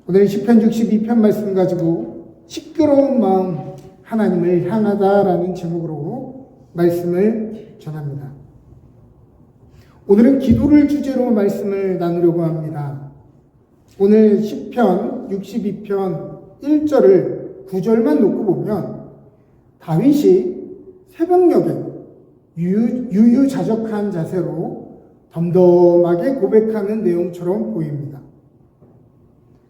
오늘 시편 62편 말씀 가지고 시끄러운 마음 하나님을 향하다라는 제목으로 말씀을 전합니다. 오늘은 기도를 주제로 말씀을 나누려고 합니다. 오늘 시편 62편 1절을 9절만 놓고 보면 다윗이 새벽녘에 유유자적한 자세로 덤덤하게 고백하는 내용처럼 보입니다.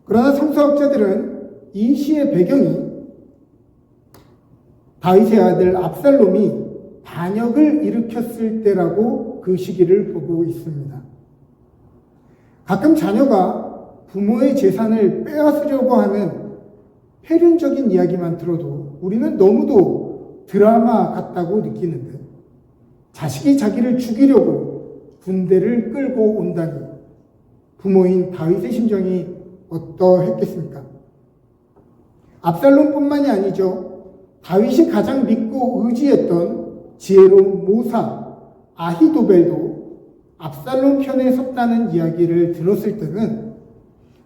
그러나 성서학자들은 이 시의 배경이 다윗의 아들 압살롬이 반역을 일으켰을 때라고 그 시기를 보고 있습니다. 가끔 자녀가 부모의 재산을 빼앗으려고 하는 폐륜적인 이야기만 들어도 우리는 너무도 드라마 같다고 느끼는데, 자식이 자기를 죽이려고 군대를 끌고 온다니 부모인 다윗의 심정이 어떠했겠습니까? 압살롬뿐만이 아니죠. 다윗이 가장 믿고 의지했던 지혜로운 모사 아히도벨도 압살롬 편에 섰다는 이야기를 들었을 때는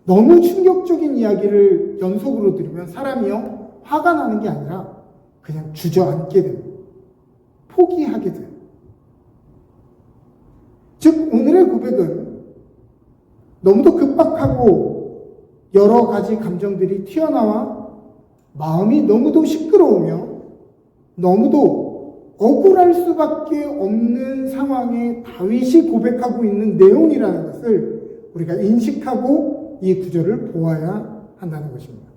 너무 충격적인 이야기를 연속으로 들으면 사람이요 화가 나는 게 아니라 그냥 주저앉게 됩니다. 포기하게 돼요. 즉 오늘의 고백은 너무도 급박하고 여러 가지 감정들이 튀어나와 마음이 너무도 시끄러우며 너무도 억울할 수밖에 없는 상황에 다윗이 고백하고 있는 내용이라는 것을 우리가 인식하고 이 구절을 보아야 한다는 것입니다.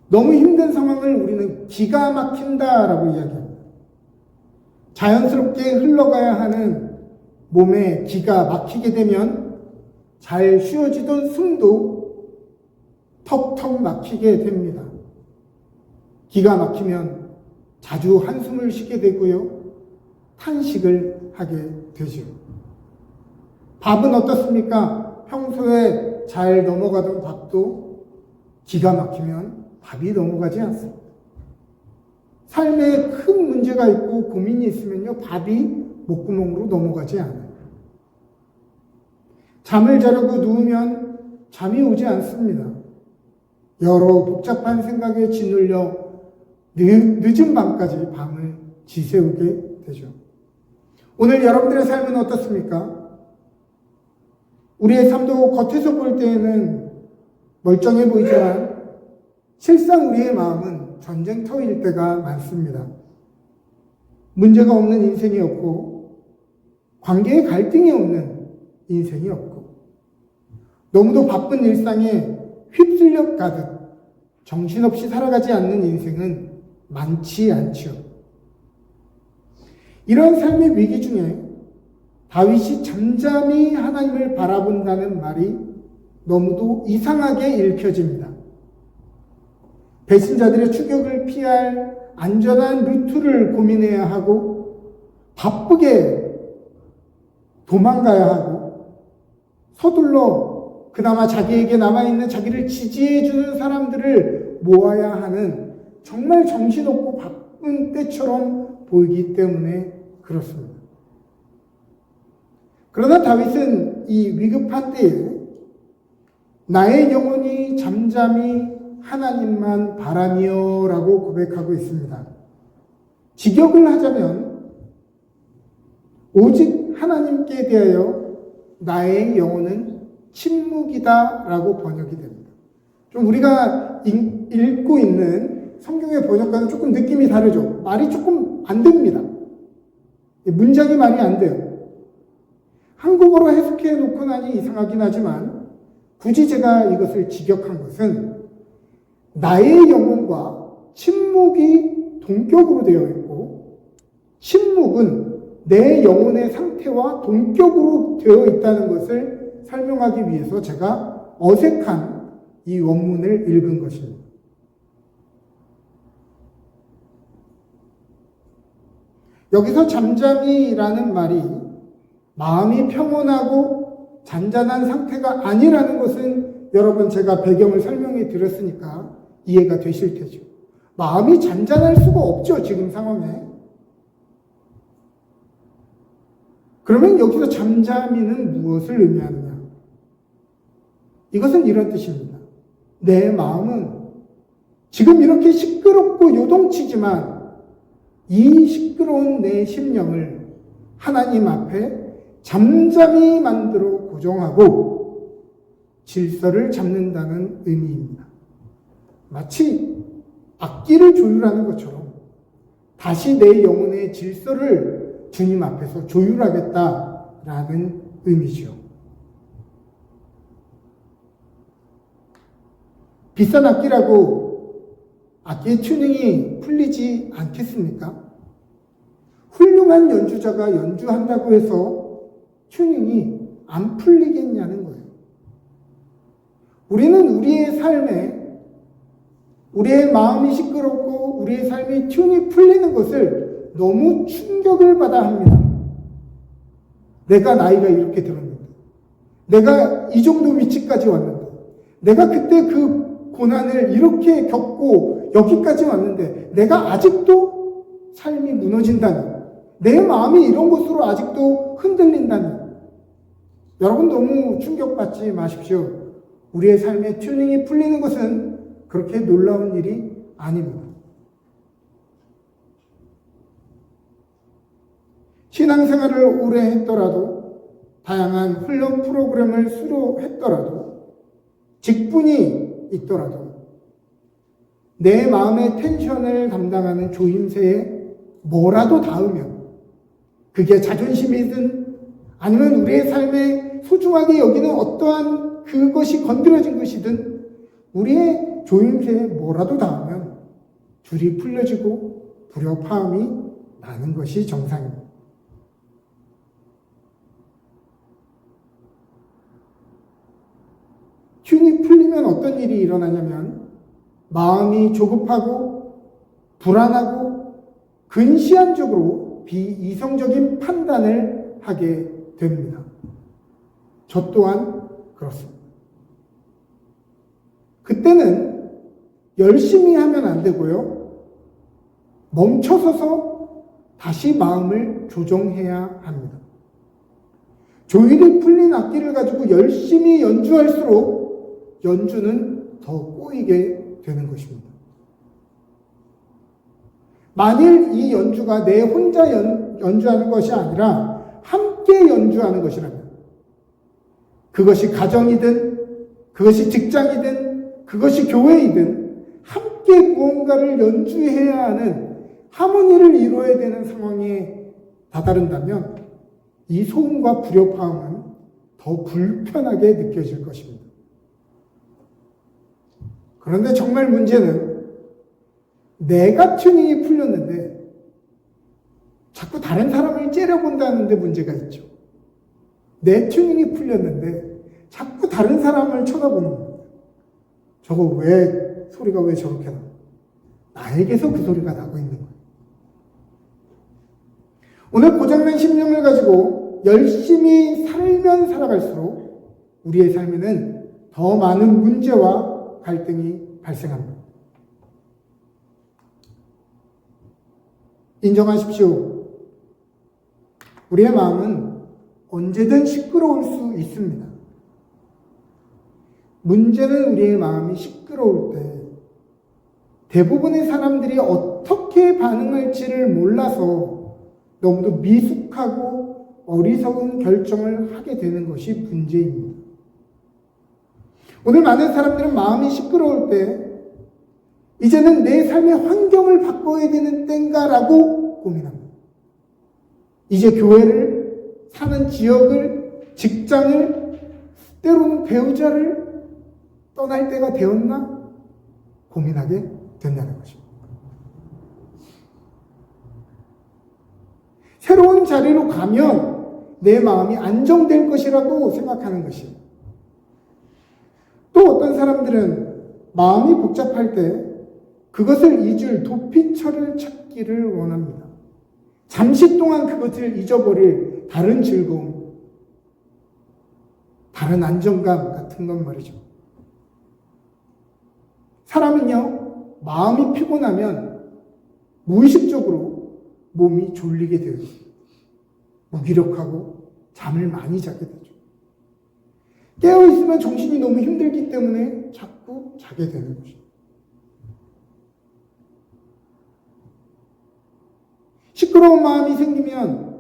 너무 힘든 상황을 우리는 기가 막힌다라고 이야기합니다. 자연스럽게 흘러가야 하는 몸에 기가 막히게 되면 잘 쉬어지던 숨도 턱턱 막히게 됩니다. 기가 막히면 자주 한숨을 쉬게 되고요. 탄식을 하게 되죠. 밥은 어떻습니까? 평소에 잘 넘어가던 밥도 기가 막히면 밥이 넘어가지 않습니다. 삶에 큰 문제가 있고 고민이 있으면요, 밥이 목구멍으로 넘어가지 않아요. 잠을 자려고 누우면 잠이 오지 않습니다. 여러 복잡한 생각에 짓눌려 늦은 밤까지 밤을 지새우게 되죠. 오늘 여러분들의 삶은 어떻습니까? 우리의 삶도 겉에서 볼 때에는 멀쩡해 보이지만 실상 우리의 마음은 전쟁터일 때가 많습니다. 문제가 없는 인생이 없고 관계에 갈등이 없는 인생이 없고 너무도 바쁜 일상에 휩쓸려 가듯 정신없이 살아가지 않는 인생은 많지 않죠. 이런 삶의 위기 중에 다윗이 잠잠히 하나님을 바라본다는 말이 너무도 이상하게 읽혀집니다. 배신자들의 추격을 피할 안전한 루트를 고민해야 하고 바쁘게 도망가야 하고 서둘러 그나마 자기에게 남아있는 자기를 지지해주는 사람들을 모아야 하는 정말 정신없고 바쁜 때처럼 보이기 때문에 그렇습니다. 그러나 다윗은 이 위급한 때에 나의 영혼이 잠잠히 하나님만 바라며 라고 고백하고 있습니다. 직역을 하자면 오직 하나님께 대하여 나의 영혼은 침묵이다 라고 번역이 됩니다. 좀 우리가 읽고 있는 성경의 번역과는 조금 느낌이 다르죠. 말이 조금 안 됩니다. 문장이 말이 안 돼요. 한국어로 해석해 놓고 나니 이상하긴 하지만 굳이 제가 이것을 직역한 것은 나의 영혼과 침묵이 동격으로 되어 있고 침묵은 내 영혼의 상태와 동격으로 되어 있다는 것을 설명하기 위해서 제가 어색한 이 원문을 읽은 것입니다. 여기서 잠잠이라는 말이 마음이 평온하고 잔잔한 상태가 아니라는 것은 여러분 제가 배경을 설명해 드렸으니까 이해가 되실 테죠. 마음이 잔잔할 수가 없죠, 지금 상황에. 그러면 여기서 잠잠이는 무엇을 의미하느냐? 이것은 이런 뜻입니다. 내 마음은 지금 이렇게 시끄럽고 요동치지만 이 시끄러운 내 심령을 하나님 앞에 잠잠히 만들어 고정하고 질서를 잡는다는 의미입니다. 마치 악기를 조율하는 것처럼 다시 내 영혼의 질서를 주님 앞에서 조율하겠다라는 의미죠. 비싼 악기라고 악기의 튜닝이 풀리지 않겠습니까? 훌륭한 연주자가 연주한다고 해서 튜닝이 안 풀리겠냐는 거예요. 우리는 우리의 삶에 우리의 마음이 시끄럽고 우리의 삶이 튜닝이 풀리는 것을 너무 충격을 받아 합니다. 내가 나이가 이렇게 들었는데, 내가 이 정도 위치까지 왔는데, 내가 그때 그 고난을 이렇게 겪고 여기까지 왔는데 내가 아직도 삶이 무너진다니, 내 마음이 이런 것으로 아직도 흔들린다니, 여러분 너무 충격받지 마십시오. 우리의 삶의 튜닝이 풀리는 것은 그렇게 놀라운 일이 아닙니다. 신앙생활을 오래 했더라도, 다양한 훈련 프로그램을 수료했더라도, 직분이 있더라도 내 마음의 텐션을 담당하는 조임새에 뭐라도 닿으면, 그게 자존심이든 아니면 우리의 삶에 소중하게 여기는 어떠한 그것이 건드려진 것이든, 우리의 조임새에 뭐라도 닿으면 줄이 풀려지고 불협화음이 나는 것이 정상입니다. 튠이 풀리면 어떤 일이 일어나냐면 마음이 조급하고 불안하고 근시안적으로 비이성적인 판단을 하게 됩니다. 저 또한 그렇습니다. 그때는 열심히 하면 안 되고요, 멈춰서서 다시 마음을 조정해야 합니다. 조율이 풀린 악기를 가지고 열심히 연주할수록 연주는 더 꼬이게 되는 것입니다. 만일 이 연주가 내 혼자 연주하는 것이 아니라 함께 연주하는 것이라면, 그것이 가정이든 그것이 직장이든 그것이 교회이든 함께 무언가를 연주해야 하는, 하모니를 이루어야 되는 상황에 다다른다면 이 소음과 불협화음은 더 불편하게 느껴질 것입니다. 그런데 정말 문제는 내가 튜닝이 풀렸는데 자꾸 다른 사람을 째려본다는 데 문제가 있죠. 내 튜닝이 풀렸는데 자꾸 다른 사람을 쳐다보는 겁니다. 저거 왜, 소리가 왜 저렇게 나? 나에게서 그 소리가 나고 있는 거예요. 오늘 고장난 심령을 가지고 열심히 살면 살아갈수록 우리의 삶에는 더 많은 문제와 갈등이 발생합니다. 인정하십시오. 우리의 마음은 언제든 시끄러울 수 있습니다. 문제는 우리의 마음이 시끄러울 때 대부분의 사람들이 어떻게 반응할지를 몰라서 너무도 미숙하고 어리석은 결정을 하게 되는 것이 문제입니다. 오늘 많은 사람들은 마음이 시끄러울 때 이제는 내 삶의 환경을 바꿔야 되는 때인가라고 고민합니다. 이제 교회를, 사는 지역을, 직장을, 때로는 배우자를 떠날 때가 되었나 고민하게 된다는 것입니다. 새로운 자리로 가면 내 마음이 안정될 것이라고 생각하는 것이에요. 또 어떤 사람들은 마음이 복잡할 때 그것을 잊을 도피처를 찾기를 원합니다. 잠시 동안 그것을 잊어버릴 다른 즐거움, 다른 안정감 같은 건 말이죠. 사람은요, 마음이 피곤하면 무의식적으로 몸이 졸리게 돼요. 무기력하고 잠을 많이 자게 되죠. 깨어있으면 정신이 너무 힘들기 때문에 자꾸 자게 되는 것입니다. 시끄러운 마음이 생기면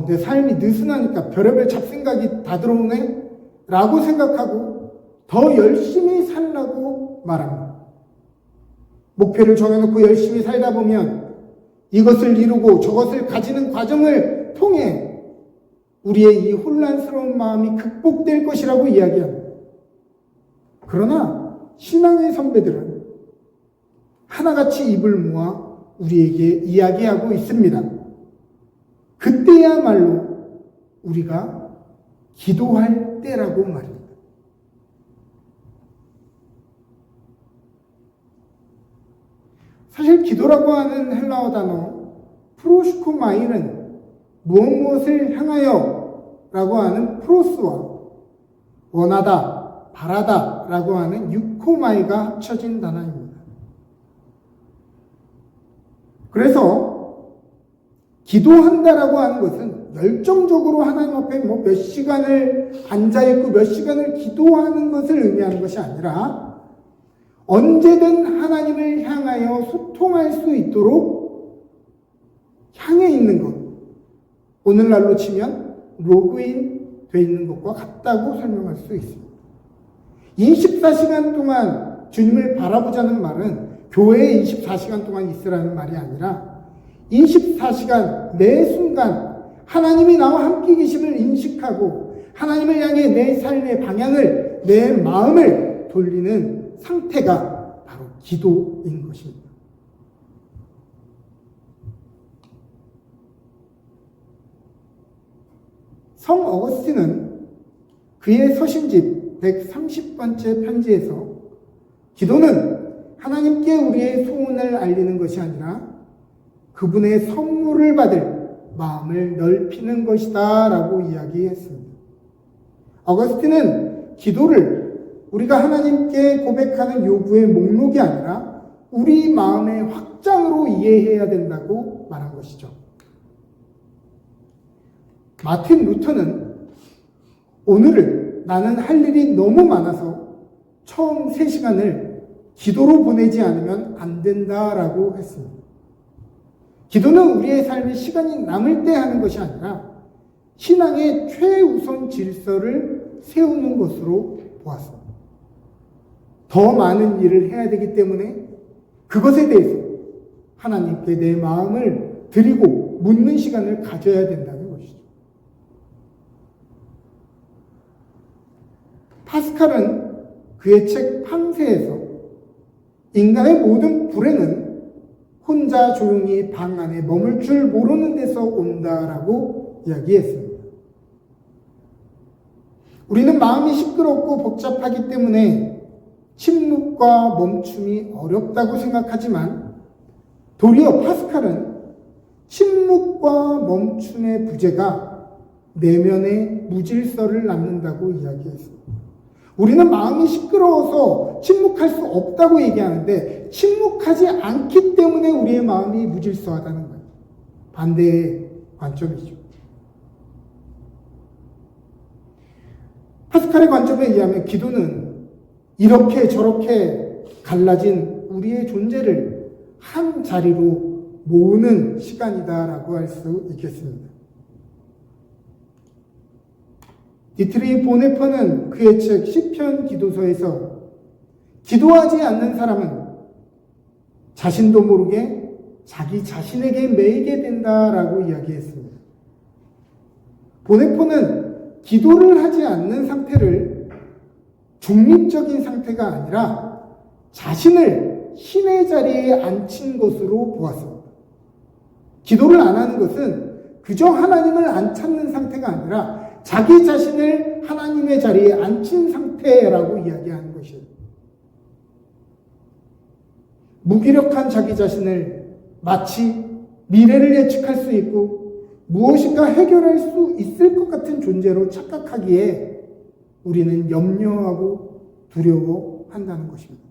내 삶이 느슨하니까 별의별 잡생각이 다 들어오네? 라고 생각하고 더 열심히 살라고 말합니다. 목표를 정해놓고 열심히 살다 보면 이것을 이루고 저것을 가지는 과정을 통해 우리의 이 혼란스러운 마음이 극복될 것이라고 이야기합니다. 그러나 신앙의 선배들은 하나같이 입을 모아 우리에게 이야기하고 있습니다. 그때야말로 우리가 기도할 때라고 말입니다. 사실 기도라고 하는 헬라어 단어 프로슈코마이는 무엇을 향하여 라고 하는 프로스와 원하다, 바라다 라고 하는 유코마이가 합쳐진 단어입니다. 그래서 기도한다라고 하는 것은 열정적으로 하나님 앞에 몇 시간을 앉아있고 몇 시간을 기도하는 것을 의미하는 것이 아니라 언제든 하나님을 향하여 소통할 수 있도록 향해 있는 것, 오늘날로 치면 로그인 돼 있는 것과 같다고 설명할 수 있습니다. 24시간 동안 주님을 바라보자는 말은 교회에 24시간 동안 있으라는 말이 아니라 24시간 매 순간 하나님이 나와 함께 계심을 인식하고 하나님을 향해 내 삶의 방향을, 내 마음을 돌리는 상태가 바로 기도인 것입니다. 성 어거스틴은 그의 서신집 130번째 편지에서 기도는 하나님께 우리의 소원을 알리는 것이 아니라 그분의 선물을 받을 마음을 넓히는 것이다 라고 이야기했습니다. 어거스틴은 기도를 우리가 하나님께 고백하는 요구의 목록이 아니라 우리 마음의 확장으로 이해해야 된다고 말한 것이죠. 마틴 루터는 오늘을 나는 할 일이 너무 많아서 처음 3시간을 기도로 보내지 않으면 안 된다라고 했습니다. 기도는 우리의 삶에 시간이 남을 때 하는 것이 아니라 신앙의 최우선 질서를 세우는 것으로 보았습니다. 더 많은 일을 해야 되기 때문에 그것에 대해서 하나님께 내 마음을 드리고 묻는 시간을 가져야 된다는 것이죠. 파스칼은 그의 책 팡세에서 인간의 모든 불행은 혼자 조용히 방 안에 머물 줄 모르는 데서 온다라고 이야기했습니다. 우리는 마음이 시끄럽고 복잡하기 때문에 침묵과 멈춤이 어렵다고 생각하지만 도리어 파스칼은 침묵과 멈춤의 부재가 내면의 무질서를 낳는다고 이야기했습니다. 우리는 마음이 시끄러워서 침묵할 수 없다고 얘기하는데 침묵하지 않기 때문에 우리의 마음이 무질서하다는 거예요. 반대의 관점이죠. 파스칼의 관점에 의하면 기도는 이렇게 저렇게 갈라진 우리의 존재를 한 자리로 모으는 시간이다라고 할 수 있겠습니다. 디트리 보네퍼는 그의 책 시편 기도서에서 기도하지 않는 사람은 자신도 모르게 자기 자신에게 매이게 된다라고 이야기했습니다. 보네퍼는 기도를 하지 않는 상태를 중립적인 상태가 아니라 자신을 신의 자리에 앉힌 것으로 보았습니다. 기도를 안 하는 것은 그저 하나님을 안 찾는 상태가 아니라 자기 자신을 하나님의 자리에 앉힌 상태라고 이야기하는 것이에요. 무기력한 자기 자신을 마치 미래를 예측할 수 있고 무엇인가 해결할 수 있을 것 같은 존재로 착각하기에 우리는 염려하고 두려워한다는 것입니다.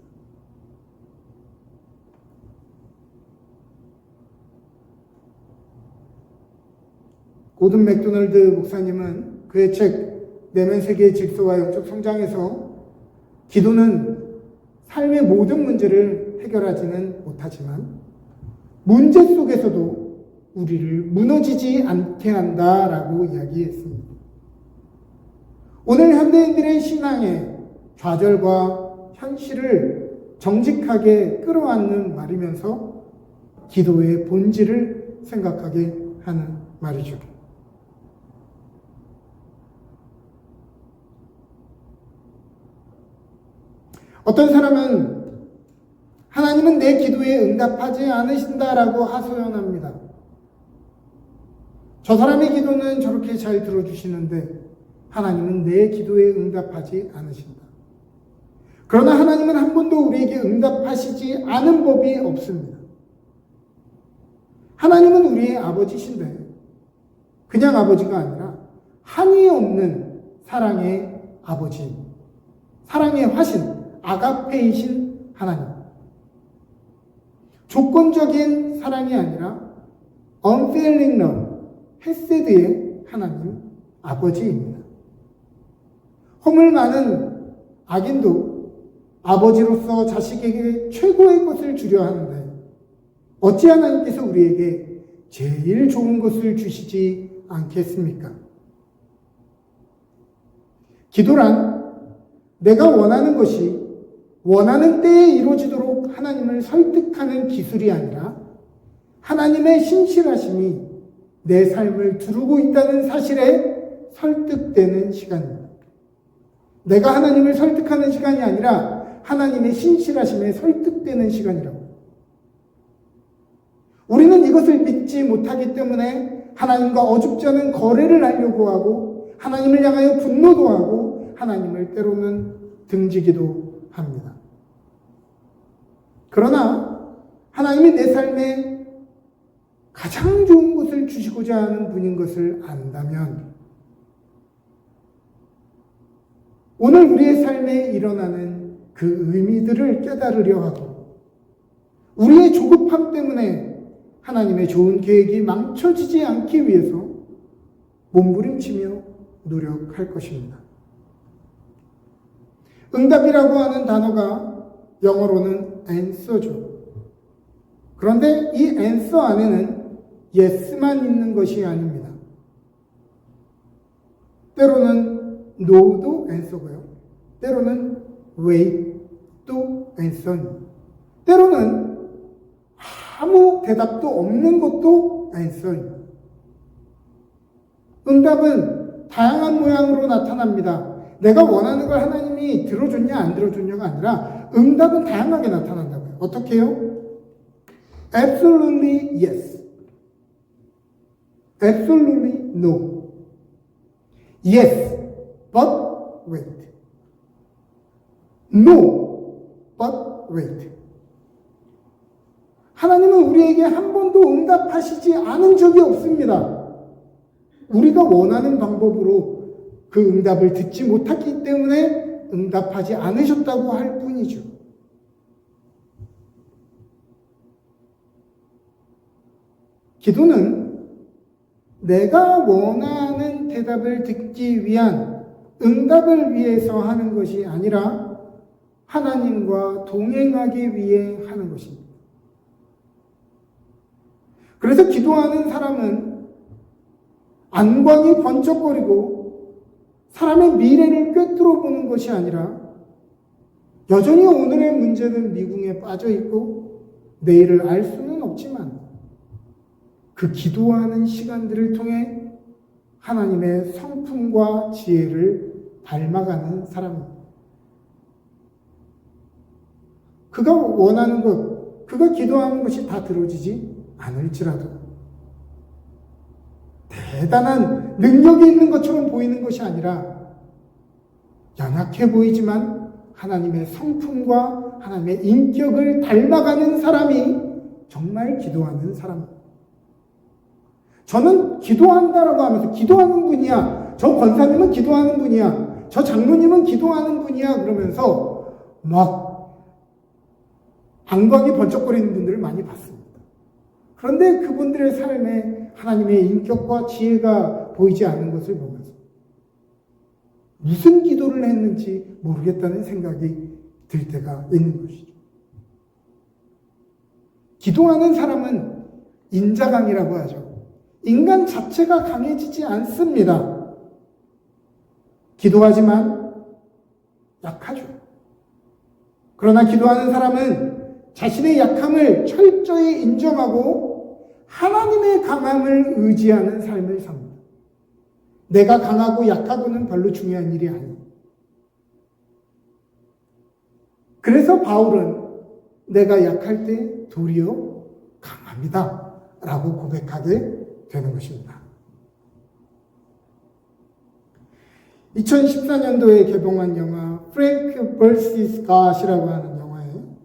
고든 맥도널드 목사님은 그의 책 내면 세계의 질서와 영적 성장에서 기도는 삶의 모든 문제를 해결하지는 못하지만 문제 속에서도 우리를 무너지지 않게 한다라고 이야기했습니다. 오늘 현대인들의 신앙의 좌절과 현실을 정직하게 끌어안는 말이면서 기도의 본질을 생각하게 하는 말이죠. 어떤 사람은 하나님은 내 기도에 응답하지 않으신다라고 하소연합니다. 저 사람의 기도는 저렇게 잘 들어주시는데 하나님은 내 기도에 응답하지 않으신다. 그러나 하나님은 한 번도 우리에게 응답하시지 않은 법이 없습니다. 하나님은 우리의 아버지신데 그냥 아버지가 아니라 한이 없는 사랑의 아버지, 사랑의 화신, 아가페이신 하나님. 조건적인 사랑이 아니라 unfailing love, 헤세드의 하나님 아버지입니다. 허물 많은 악인도 아버지로서 자식에게 최고의 것을 주려 하는데 어찌 하나님께서 우리에게 제일 좋은 것을 주시지 않겠습니까? 기도란 내가 원하는 것이 원하는 때에 이루어지도록 하나님을 설득하는 기술이 아니라 하나님의 신실하심이 내 삶을 두르고 있다는 사실에 설득되는 시간입니다. 내가 하나님을 설득하는 시간이 아니라 하나님의 신실하심에 설득되는 시간이라고. 우리는 이것을 믿지 못하기 때문에 하나님과 어줍지 않은 거래를 하려고 하고 하나님을 향하여 분노도 하고 하나님을 때로는 등지기도 합니다. 그러나 하나님이 내 삶에 가장 좋은 것을 주시고자 하는 분인 것을 안다면 오늘 우리의 삶에 일어나는 그 의미들을 깨달으려 하고 우리의 조급함 때문에 하나님의 좋은 계획이 망쳐지지 않기 위해서 몸부림치며 노력할 것입니다. 응답이라고 하는 단어가 영어로는 answer죠. 그런데 이 answer 안에는 yes만 있는 것이 아닙니다. 때로는 no도 answer고요. 때로는 wait도 answer입니다. 때로는 아무 대답도 없는 것도 answer입니다. 응답은 다양한 모양으로 나타납니다. 내가 원하는 걸 하나님이 들어줬냐 안 들어줬냐가 아니라 응답은 다양하게 나타난다고요. 어떻게 해요? Absolutely yes. Absolutely no. Yes, but wait. No, but wait. 하나님은 우리에게 한 번도 응답하시지 않은 적이 없습니다. 우리가 원하는 방법으로 그 응답을 듣지 못했기 때문에 응답하지 않으셨다고 할 뿐이죠. 기도는 내가 원하는 대답을 듣기 위한 응답을 위해서 하는 것이 아니라 하나님과 동행하기 위해 하는 것입니다. 그래서 기도하는 사람은 안광이 번쩍거리고 사람의 미래를 꿰뚫어 보는 것이 아니라 여전히 오늘의 문제는 미궁에 빠져 있고 내일을 알 수는 없지만 그 기도하는 시간들을 통해 하나님의 성품과 지혜를 닮아가는 사람입니다. 그가 원하는 것, 그가 기도하는 것이 다 들어지지 않을지라도 대단한 능력이 있는 것처럼 보이는 것이 아니라 연약해 보이지만 하나님의 성품과 하나님의 인격을 닮아가는 사람이 정말 기도하는 사람입니다. 저는 기도한다라고 하면서 기도하는 분이야. 저 권사님은 기도하는 분이야. 저 장로님은 기도하는 분이야. 그러면서 막 안광이 번쩍거리는 분들을 많이 봤습니다. 그런데 그분들의 삶에 하나님의 인격과 지혜가 보이지 않는 것을 보면서 무슨 기도를 했는지 모르겠다는 생각이 들 때가 있는 것이죠. 기도하는 사람은 인자강이라고 하죠. 인간 자체가 강해지지 않습니다. 기도하지만 약하죠. 그러나 기도하는 사람은 자신의 약함을 철저히 인정하고 하나님의 강함을 의지하는 삶을 삽니다. 내가 강하고 약하고는 별로 중요한 일이 아니에요. 그래서 바울은 내가 약할 때 도리어 강합니다 라고 고백하게 되는 것입니다. 2014년도에 개봉한 영화 프랭크 vs. 갓이라고 하는 영화예요.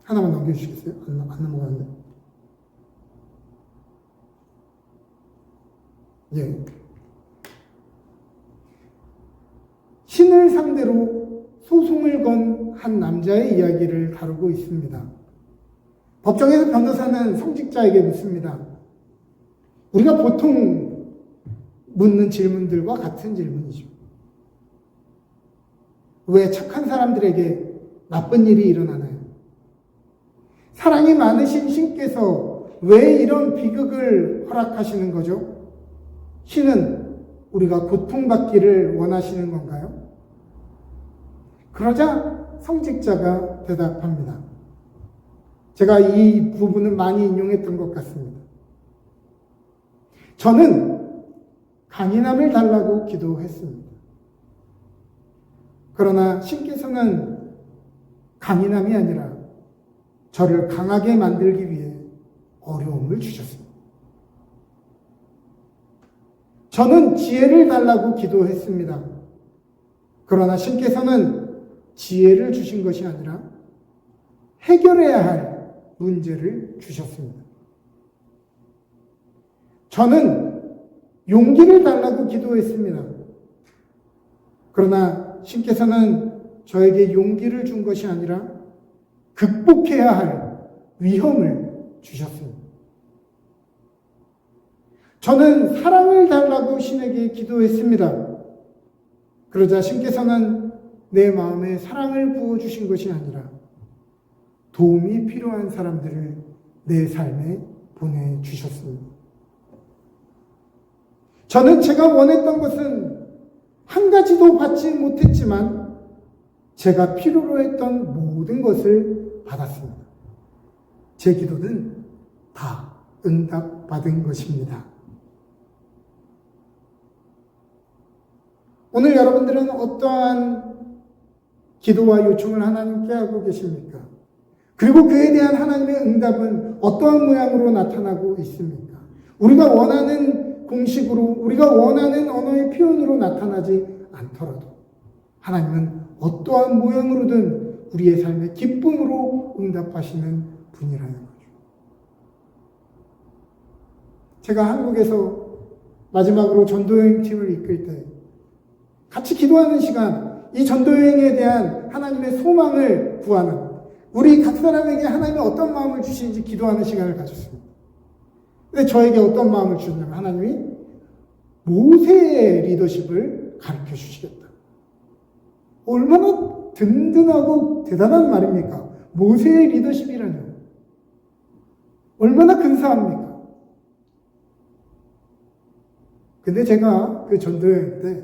하나만 넘겨주시겠어요? 안 넘어가는데. 예. 신을 상대로 소송을 건 한 남자의 이야기를 다루고 있습니다. 법정에서 변호사는 성직자에게 묻습니다. 우리가 보통 묻는 질문들과 같은 질문이죠. 왜 착한 사람들에게 나쁜 일이 일어나나요? 사랑이 많으신 신께서 왜 이런 비극을 허락하시는 거죠? 신은 우리가 고통받기를 원하시는 건가요? 그러자 성직자가 대답합니다. 제가 이 부분은 많이 인용했던 것 같습니다. 저는 강인함을 달라고 기도했습니다. 그러나 신께서는 강인함이 아니라 저를 강하게 만들기 위해 어려움을 주셨습니다. 저는 지혜를 달라고 기도했습니다. 그러나 신께서는 지혜를 주신 것이 아니라 해결해야 할 문제를 주셨습니다. 저는 용기를 달라고 기도했습니다. 그러나 신께서는 저에게 용기를 준 것이 아니라 극복해야 할 위험을 주셨습니다. 저는 사랑을 달라고 신에게 기도했습니다. 그러자 신께서는 내 마음에 사랑을 부어주신 것이 아니라 도움이 필요한 사람들을 내 삶에 보내주셨습니다. 저는 제가 원했던 것은 한 가지도 받지 못했지만 제가 필요로 했던 모든 것을 받았습니다. 제 기도는 다 응답받은 것입니다. 오늘 여러분들은 어떠한 기도와 요청을 하나님께 하고 계십니까? 그리고 그에 대한 하나님의 응답은 어떠한 모양으로 나타나고 있습니까? 우리가 원하는 공식으로, 우리가 원하는 언어의 표현으로 나타나지 않더라도 하나님은 어떠한 모양으로든 우리의 삶에 기쁨으로 응답하시는 분이라는 거죠. 제가 한국에서 마지막으로 전도여행 팀을 이끌 때 같이 기도하는 시간, 이 전도여행에 대한 하나님의 소망을 구하는, 우리 각 사람에게 하나님이 어떤 마음을 주시는지 기도하는 시간을 가졌습니다. 근데 저에게 어떤 마음을 주셨냐면 하나님이 모세의 리더십을 가르쳐 주시겠다. 얼마나 든든하고 대단한 말입니까? 모세의 리더십이라뇨. 얼마나 근사합니까? 근데 제가 그 전도여행 때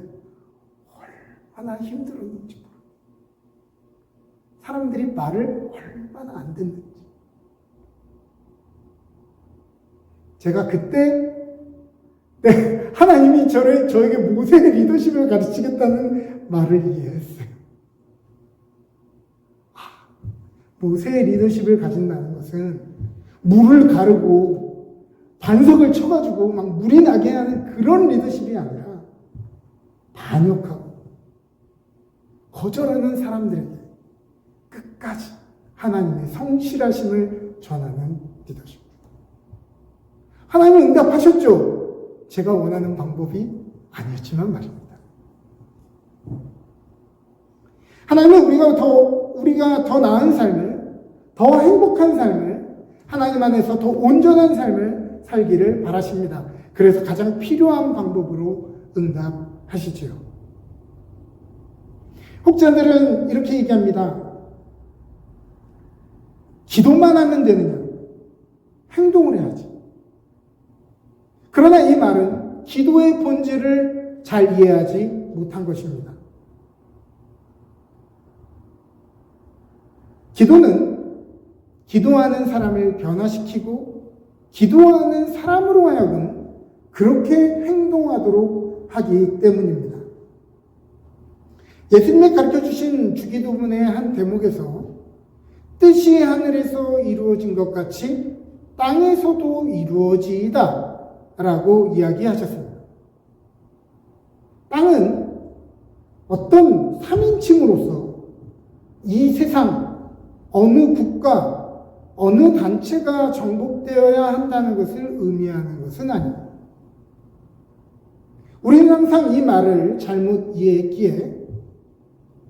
얼마나 힘들었는지 모르겠어요. 사람들이 말을 얼마나 안 듣는지. 제가 그때 하나님이 저에게 모세의 리더십을 가르치겠다는 말을 이해했어요. 모세의 리더십을 가진다는 것은 물을 가르고 반석을 쳐가지고 막 물이 나게 하는 그런 리더십이 아니라 반역하고 거절하는 사람들에게 끝까지 하나님의 성실하심을 전하는 리더십. 하나님은 응답하셨죠. 제가 원하는 방법이 아니었지만 말입니다. 하나님은 우리가 더 나은 삶을, 더 행복한 삶을, 하나님 안에서 더 온전한 삶을 살기를 바라십니다. 그래서 가장 필요한 방법으로 응답하시지요. 혹자들은 이렇게 얘기합니다. 기도만 하면 되느냐? 행동을 해야지. 그러나 이 말은 기도의 본질을 잘 이해하지 못한 것입니다. 기도는 기도하는 사람을 변화시키고 기도하는 사람으로 하여금 그렇게 행동하도록 하기 때문입니다. 예수님이 가르쳐주신 주기도문의 한 대목에서 뜻이 하늘에서 이루어진 것 같이 땅에서도 이루어지이다 라고 이야기하셨습니다. 땅은 어떤 3인칭으로서 이 세상 어느 국가, 어느 단체가 정복되어야 한다는 것을 의미하는 것은 아닙니다. 우리는 항상 이 말을 잘못 이해했기에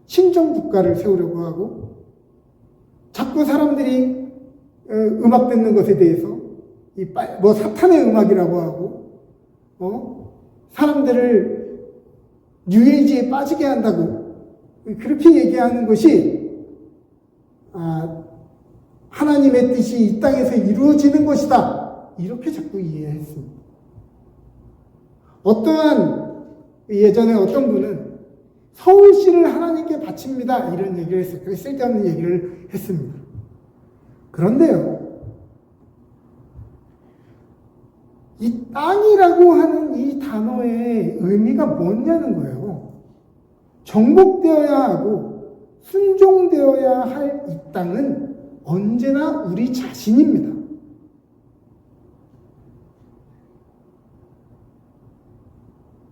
신정국가를 세우려고 하고 자꾸 사람들이 음악 듣는 것에 대해서 뭐 사탄의 음악이라고 하고 사람들을 뉴에이지에 빠지게 한다고 그렇게 얘기하는 것이 하나님의 뜻이 이 땅에서 이루어지는 것이다 이렇게 자꾸 이해했습니다. 어떠한 예전에 어떤 분은 서울시를 하나님께 바칩니다 이런 얘기를 했어요. 그래서 쓸데없는 얘기를 했습니다. 그런데요, 이 땅이라고 하는 이 단어의 의미가 뭐냐는 거예요. 정복되어야 하고 순종되어야 할 이 땅은 언제나 우리 자신입니다.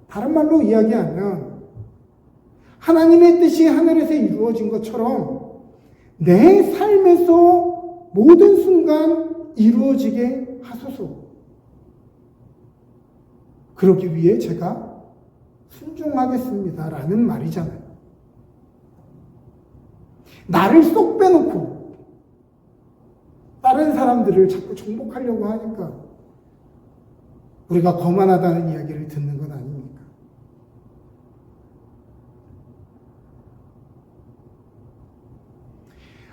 다른 말로 이야기하면 하나님의 뜻이 하늘에서 이루어진 것처럼 내 삶에서 모든 순간 이루어지게 하소서. 그러기 위해 제가 순종하겠습니다라는 말이잖아요. 나를 쏙 빼놓고 다른 사람들을 자꾸 정복하려고 하니까 우리가 거만하다는 이야기를 듣는 건 아닙니까?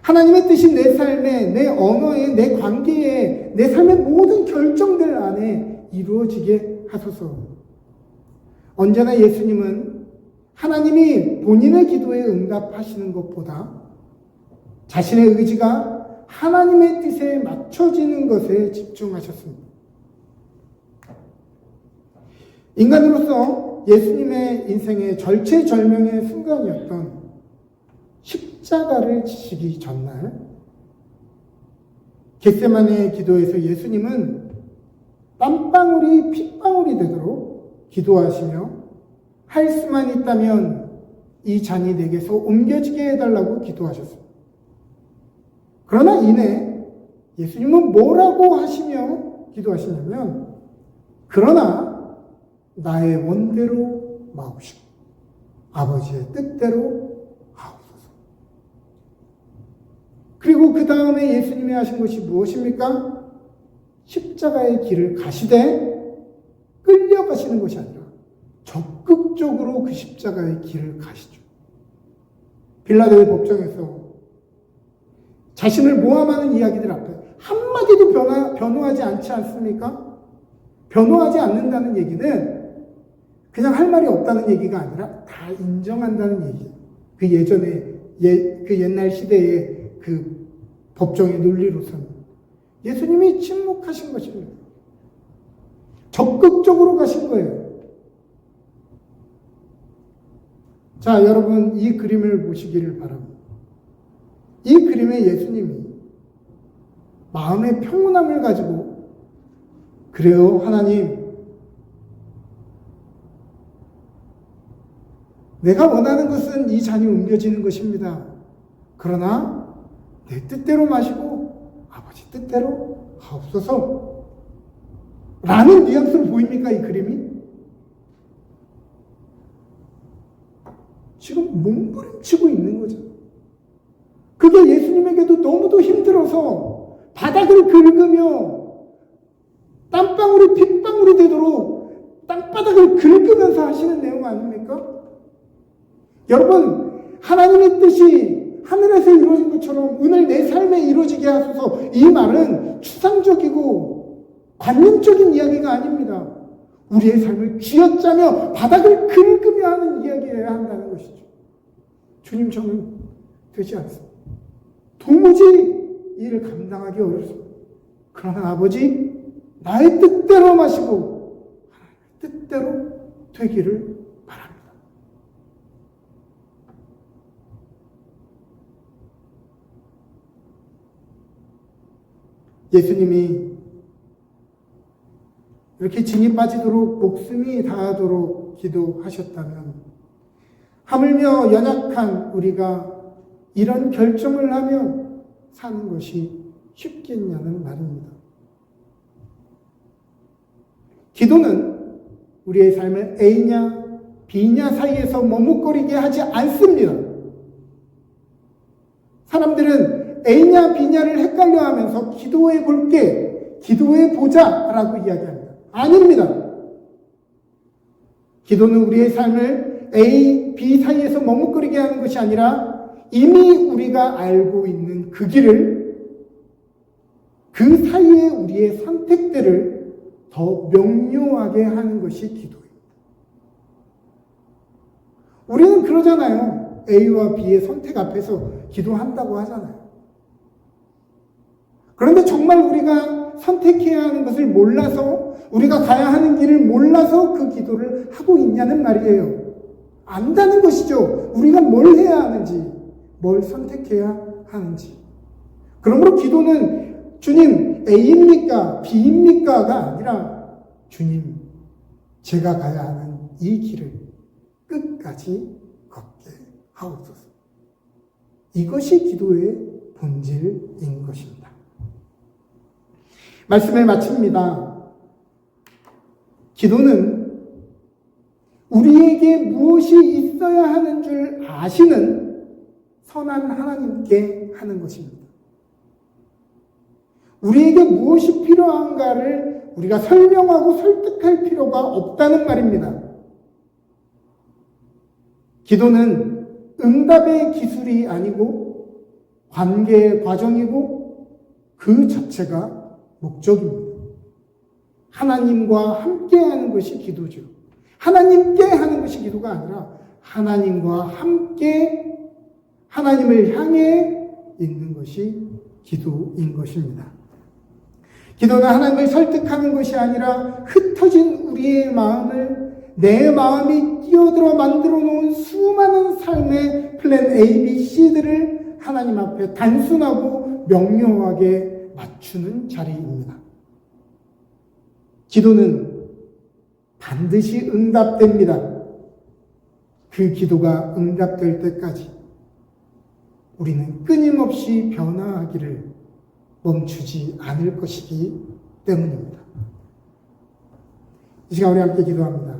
하나님의 뜻이 내 삶에, 내 언어에, 내 관계에, 내 삶의 모든 결정들 안에 이루어지게 하소서. 언제나 예수님은 하나님이 본인의 기도에 응답하시는 것보다 자신의 의지가 하나님의 뜻에 맞춰지는 것에 집중하셨습니다. 인간으로서 예수님의 인생의 절체절명의 순간이었던 십자가를 지시기 전날 겟세마네 기도에서 예수님은 땀방울이 핏방울이 되도록 기도하시며 할 수만 있다면 이 잔이 내게서 옮겨지게 해달라고 기도하셨습니다. 그러나 이내 예수님은 뭐라고 하시며 기도하시냐면 그러나 나의 원대로 마옵시고 아버지의 뜻대로 하옵소서. 그리고 그 다음에 예수님이 하신 것이 무엇입니까? 십자가의 길을 가시되 끌려가시는 것이 아니라 적극적으로 그 십자가의 길을 가시죠. 빌라도의 법정에서 자신을 모함하는 이야기들 앞에 한마디도 변호하지 않지 않습니까? 변호하지 않는다는 얘기는 그냥 할 말이 없다는 얘기가 아니라 다 인정한다는 얘기예요. 그 예전에 그 옛날 시대의 그 법정의 논리로서는 예수님이 침묵하신 것입니다. 적극적으로 가신 거예요. 자, 여러분 이 그림을 보시기를 바랍니다. 이 그림에 예수님이 마음의 평온함을 가지고 그래요 하나님, 내가 원하는 것은 이 잔이 옮겨지는 것입니다. 그러나 내 뜻대로 마시고 아버지 뜻대로 하옵소서 라는 뉘앙스로 보입니까? 이 그림이? 지금 몸부림치고 있는 거죠. 그게 예수님에게도 너무도 힘들어서 바닥을 긁으며 땀방울이 핏방울이 되도록 땅바닥을 긁으면서 하시는 내용 아닙니까? 여러분, 하나님의 뜻이 하늘에서 이루어진 것처럼 오늘 내 삶에 이루어지게 하소서, 이 말은 추상적이고 관념적인 이야기가 아닙니다. 우리의 삶을 쥐어짜며 바닥을 긁으며 하는 이야기여야 한다는 것이죠. 주님, 저는 되지 않습니다. 도무지 이 일을 감당하기 어렵습니다. 그러나 아버지, 나의 뜻대로 마시고 하나님의 뜻대로 되기를 바랍니다. 예수님이 이렇게 진이 빠지도록 목숨이 다하도록 기도하셨다면, 하물며 연약한 우리가 이런 결정을 하며 사는 것이 쉽겠냐는 말입니다. 기도는 우리의 삶을 A냐 B냐 사이에서 머뭇거리게 하지 않습니다. 사람들은 A냐 B냐를 헷갈려 하면서 기도해 볼게, 기도해 보자 라고 이야기합니다. 아닙니다. 기도는 우리의 삶을 A, B 사이에서 머뭇거리게 하는 것이 아니라 이미 우리가 알고 있는 그 길을, 그 사이에 우리의 선택들을 더 명료하게 하는 것이 기도입니다. 우리는 그러잖아요. A와 B의 선택 앞에서 기도한다고 하잖아요. 그런데 정말 우리가 선택해야 하는 것을 몰라서, 우리가 가야 하는 길을 몰라서 그 기도를 하고 있냐는 말이에요. 안다는 것이죠. 우리가 뭘 해야 하는지, 뭘 선택해야 하는지. 그러므로 기도는 주님, A입니까? B입니까?가 아니라 주님, 제가 가야 하는 이 길을 끝까지 걷게 하옵소서. 이것이 기도의 본질인 것입니다. 말씀을 마칩니다. 기도는 우리에게 무엇이 있어야 하는 줄 아시는 선한 하나님께 하는 것입니다. 우리에게 무엇이 필요한가를 우리가 설명하고 설득할 필요가 없다는 말입니다. 기도는 응답의 기술이 아니고 관계의 과정이고 그 자체가 목적입니다. 하나님과 함께 하는 것이 기도죠. 하나님께 하는 것이 기도가 아니라 하나님과 함께 하나님을 향해 있는 것이 기도인 것입니다. 기도는 하나님을 설득하는 것이 아니라 흩어진 우리의 마음을 내 마음이 끼어들어 만들어 놓은 수많은 삶의 플랜 A, B, C들을 하나님 앞에 단순하고 명료하게 맞추는 자리입니다. 기도는 반드시 응답됩니다. 그 기도가 응답될 때까지 우리는 끊임없이 변화하기를 멈추지 않을 것이기 때문입니다. 이 시간 우리 함께 기도합니다.